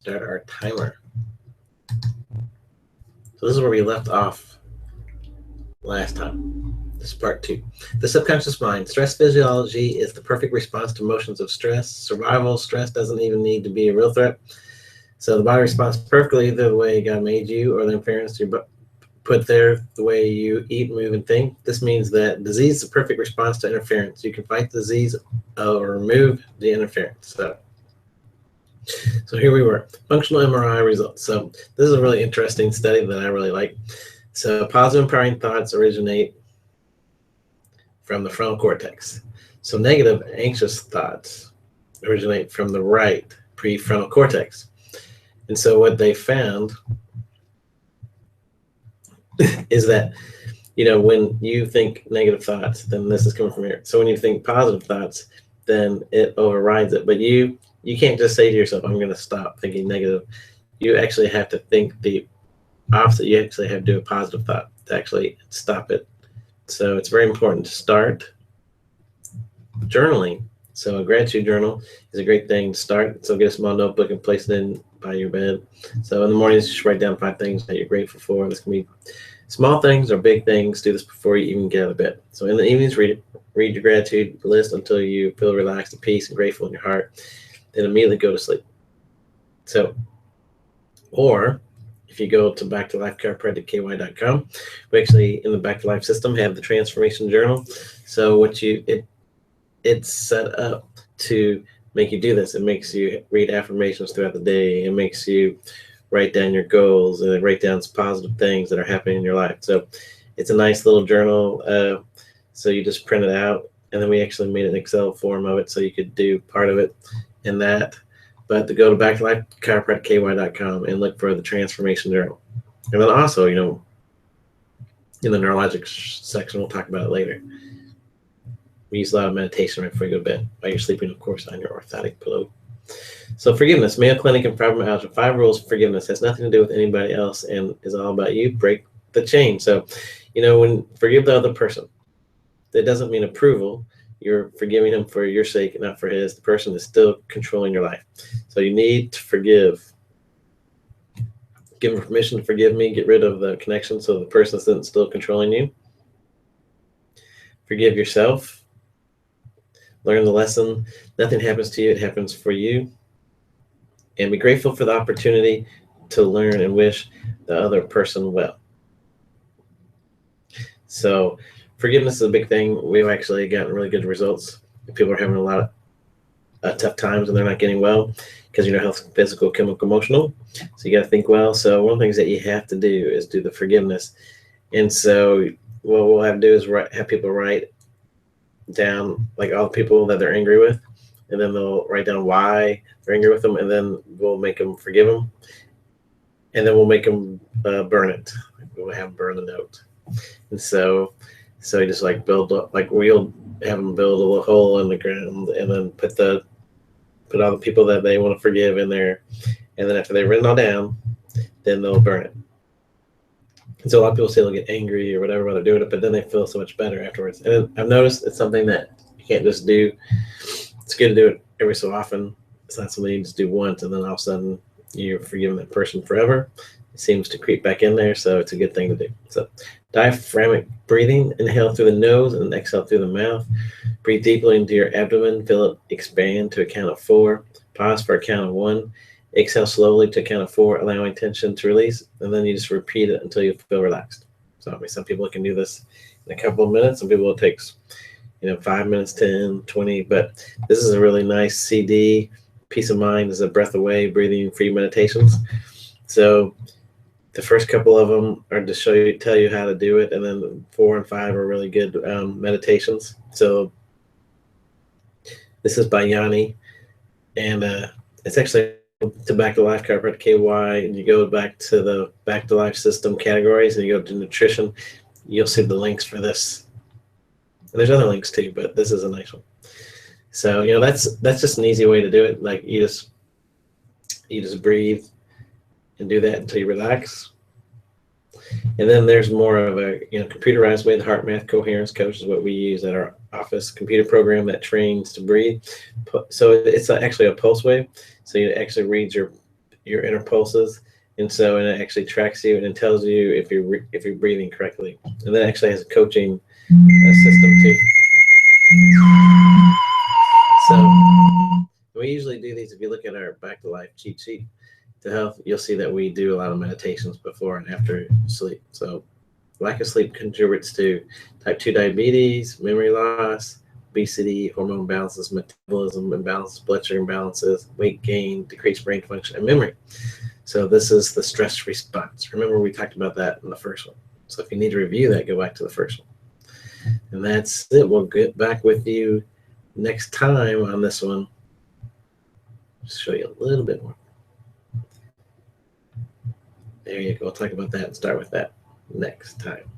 start our timer. So this is where we left off last time. This is part 2. The subconscious mind. Stress physiology is the perfect response to emotions of stress. Survival stress doesn't even need to be a real threat. So the body responds perfectly either the way God made you or the interference you put there, the way you eat, move, and think. This means that disease is a perfect response to interference. You can fight the disease or remove the interference. So here we were, functional MRI results. So this is a really interesting study that I really like. So positive empowering thoughts originate from the frontal cortex. So negative anxious thoughts originate from the right prefrontal cortex. And so what they found is that, when you think negative thoughts, then this is coming from here. So when you think positive thoughts, then it overrides it. But you can't just say to yourself, I'm going to stop thinking negative. You actually have to think the opposite. You actually have to do a positive thought to actually stop it. So it's very important to start journaling. So a gratitude journal is a great thing to start. So get a small notebook and place it in by your bed. So in the mornings, just write down 5 things that you're grateful for. This can be small things or big things. Do this before you even get out of bed. So in the evenings, read your gratitude list until you feel relaxed, at peace, and grateful in your heart. Then immediately go to sleep. So, or if you go to backtolifechiropracticky.com, we actually in the Back to Life system have the transformation journal. So it's set up to make you do this. It makes you read affirmations throughout the day. It makes you write down your goals and write down some positive things that are happening in your life. So it's a nice little journal. So you just print it out, and then we actually made an Excel form of it so you could do part of it in that. But to go to backtolifechiropracticky.com and look for the transformation journal. And then also, in the neurologic section, we'll talk about it later. We use a lot of meditation right before you go to bed, while you're sleeping, of course, on your orthotic pillow. So forgiveness, Mayo Clinic and fibromyalgia. 5 rules of forgiveness has nothing to do with anybody else and is all about you. Break the chain. So, when forgive the other person, that doesn't mean approval. You're forgiving him for your sake and not for his. The person is still controlling your life. So you need to forgive. Give him permission to forgive me. Get rid of the connection so the person isn't still controlling you. Forgive yourself. Learn the lesson. Nothing happens to you. It happens for you. And be grateful for the opportunity to learn and wish the other person well. So forgiveness is a big thing. We've actually gotten really good results. People are having a lot of tough times and they're not getting well because health, physical, chemical, emotional. So you got to think well. So one of the things that you have to do is do the forgiveness. And so what we'll have to do is have people write down like all the people that they're angry with, and then they'll write down why they're angry with them, and then we'll make them forgive them, and then we'll make them burn it. We'll have them burn the note. And so you just build up, we'll have them build a little hole in the ground, and then put all the people that they want to forgive in there, and then after they've written it all down, then they'll burn it. And so a lot of people say they'll get angry or whatever while they're doing it, but then they feel so much better afterwards. And I've noticed it's something that you can't just do. It's good to do it every so often. It's not something you just do once and then all of a sudden you're forgiving that person forever. It seems to creep back in there, so it's a good thing to do. So diaphragmatic breathing, inhale through the nose and exhale through the mouth. Breathe deeply into your abdomen, feel it expand to a count of 4. Pause for a count of 1. Exhale slowly to a count of 4, allowing tension to release, and then you just repeat it until you feel relaxed. So some people can do this in a couple of minutes. Some people it takes 5 minutes, 10, 20, but this is a really nice CD. Peace of mind is a breath away, breathing free meditations. So the first couple of them are to tell you how to do it, and then 4 and 5 are really good meditations. So this is by Yanni, and it's actually to Back to Life Chiropractic KY, and you go back to the Back to Life system categories, and you go to nutrition. You'll see the links for this. And there's other links too, but this is a nice one. So that's just an easy way to do it. Like you just breathe and do that until you relax. And then there's more of a computerized way. The Heart Math Coherence Coach is what we use at our office, computer program that trains to breathe. So it's actually a pulse wave. So it actually reads your your inner pulses, and so it actually tracks you and it tells you if you're breathing correctly, and then actually has a coaching system too. So we usually do these. If you look at our Back to Life cheat sheet to health, you'll see that we do a lot of meditations before and after sleep. So lack of sleep contributes to type 2 diabetes, memory loss, obesity, hormone imbalances, metabolism imbalances, blood sugar imbalances, weight gain, decreased brain function, and memory. So this is the stress response. Remember, we talked about that in the first one. So if you need to review that, go back to the first one. And that's it. We'll get back with you next time on this one. Just show you a little bit more. There you go. We'll talk about that and start with that next time.